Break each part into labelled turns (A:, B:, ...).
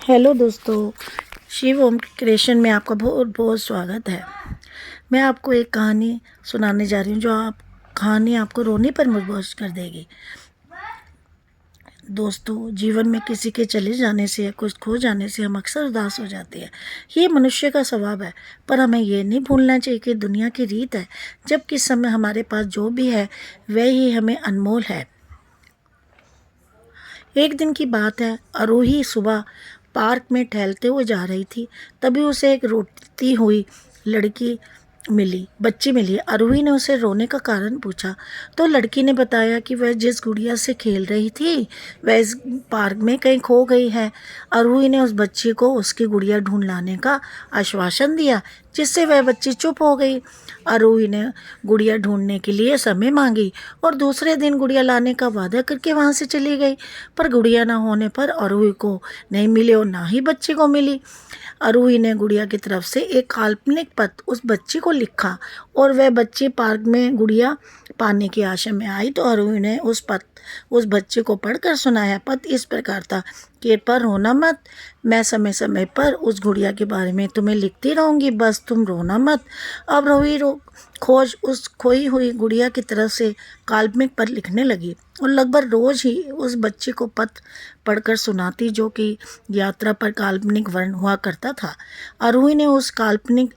A: Hello दोस्तों, शिव ओम creation में आपका बहुत बहुत स्वागत है। मैं आपको एक कहानी सुनाने जा रही हूँ जो कहानी आपको रोने पर मजबूर कर देगी। दोस्तों, जीवन में किसी के चले जाने से या कुछ खो जाने से हम अक्सर उदास हो जाते हैं। ये मनुष्य का स्वभाव है, पर हमें ये नहीं भूलना चाहिए कि दुनिया की रीत है। जब किस समय हमारे पास जो भी है वह ही हमें अनमोल है। एक दिन की बात है, आरोही सुबह पार्क में टहलते हुए जा रही थी। तभी उसे एक रोती हुई बच्ची मिली। आरोही ने उसे रोने का कारण पूछा तो लड़की ने बताया कि वह जिस गुड़िया से खेल रही थी वह इस पार्क में कहीं खो गई है। आरोही ने उस बच्ची को उसकी गुड़िया ढूंढ लाने का आश्वासन दिया, जिससे वह बच्ची चुप हो गई। आरोही ने गुड़िया ढूंढने के लिए समय मांगी और दूसरे दिन गुड़िया लाने का वादा करके वहाँ से चली गई। पर गुड़िया न होने पर आरोही को नहीं मिली और ना ही बच्ची को मिली। आरोही ने गुड़िया की तरफ से एक काल्पनिक पत्र उस बच्ची को लिखा और वह बच्ची पार्क में गुड़िया पाने की आशा में आई तो आरोही ने उस बच्चे को पढ़कर सुनाया। पत्र इस प्रकार था कि पर रोना मत, मैं समय समय पर उस गुड़िया के बारे में तुम्हें लिखती रहूँगी, बस तुम रोना मत। अब रोही खोज उस खोई हुई गुड़िया की तरफ से काल्पनिक पत्र लिखने लगी और लगभग रोज ही उस बच्ची को पत्र पढ़कर सुनाती, जो कि यात्रा पर काल्पनिक वर्ण हुआ करता था। आरोही ने उस काल्पनिक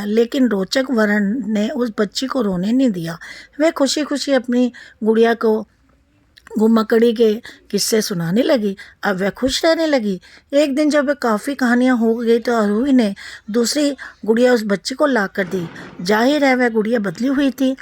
A: लेकिन रोचक वर्ण ने उस बच्ची को रोने नहीं दिया। वह खुशी खुशी अपनी गुड़िया को घुमक्कड़ी के किस्से सुनाने लगी। अब वह खुश रहने लगी। एक दिन जब वह काफ़ी कहानियाँ हो गई तो आरोही ने दूसरी गुड़िया उस बच्ची को ला कर दी। जाहिर है वह गुड़िया बदली हुई थी।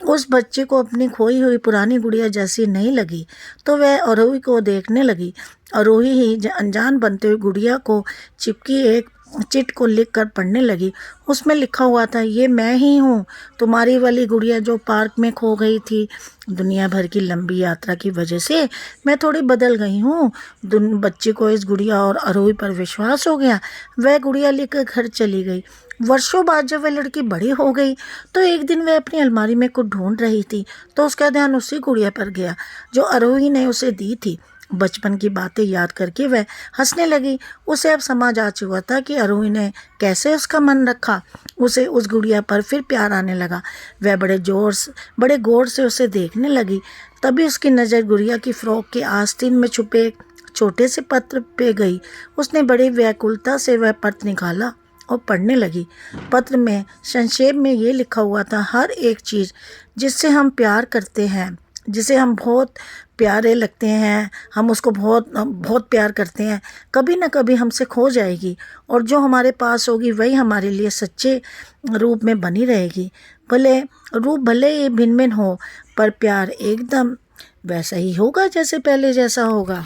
A: उस बच्चे को अपनी खोई हुई पुरानी गुड़िया जैसी नहीं लगी तो वह आरोही को देखने लगी। आरोही ही अनजान बनते हुए गुड़िया को चिपकी एक चिट को लिख कर पढ़ने लगी। उसमें लिखा हुआ था, ये मैं ही हूँ, तुम्हारी वाली गुड़िया जो पार्क में खो गई थी। दुनिया भर की लंबी यात्रा की वजह से मैं थोड़ी बदल गई हूँ। बच्चे को इस गुड़िया और आरोही पर विश्वास हो गया। वह गुड़िया लेकर घर चली गई। वर्षों बाद जब वह लड़की बड़ी हो गई तो एक दिन वह अपनी अलमारी में कुछ ढूंढ रही थी तो उसका ध्यान उसी गुड़िया पर गया जो आरोही ने उसे दी थी। बचपन की बातें याद करके वह हंसने लगी। उसे अब समझ आ चुका था कि आरोही ने कैसे उसका मन रखा। उसे उस गुड़िया पर फिर प्यार आने लगा। वह बड़े गौर से उसे देखने लगी। तभी उसकी नज़र गुड़िया की फ्रॉक के आस्तीन में छुपे छोटे से पत्र पे गई। उसने बड़ी व्याकुलता से वह पत्र निकाला और पढ़ने लगी। पत्र में संक्षेप में ये लिखा हुआ था, हर एक चीज़ जिससे हम प्यार करते हैं, जिसे हम बहुत प्यारे लगते हैं, हम उसको बहुत बहुत प्यार करते हैं, कभी ना कभी हमसे खो जाएगी और जो हमारे पास होगी वही हमारे लिए सच्चे रूप में बनी रहेगी। रूप भले ही भिन्न भिन्न हो, पर प्यार एकदम वैसा ही होगा जैसे पहले जैसा होगा।